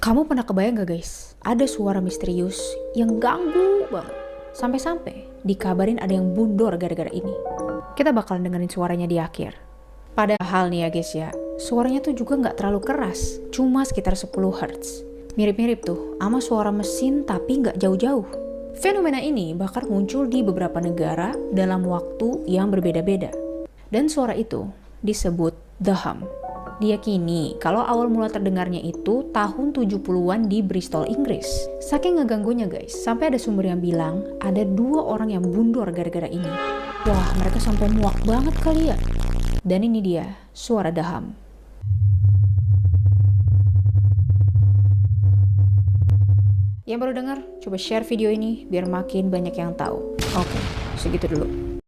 Kamu pernah kebayang gak guys, ada suara misterius yang ganggu banget. Sampai-sampai dikabarin ada yang bundor gara-gara ini. Kita bakalan dengerin suaranya di akhir. Padahal nih ya guys ya, suaranya tuh juga gak terlalu keras, cuma sekitar 10 Hz. Mirip-mirip tuh sama suara mesin tapi gak jauh-jauh. Fenomena ini bakal muncul di beberapa negara dalam waktu yang berbeda-beda. Dan suara itu disebut The Hum. Diyakini kalau awal mula terdengarnya itu tahun 70-an di Bristol, Inggris. Saking ngeganggunya guys, sampai ada sumber yang bilang ada 2 orang yang bundor gara-gara ini. Wah, mereka sampai muak banget kali ya. Dan ini dia, suara The Hum. Yang baru dengar, coba share video ini biar makin banyak yang tahu. Oke, segitu dulu.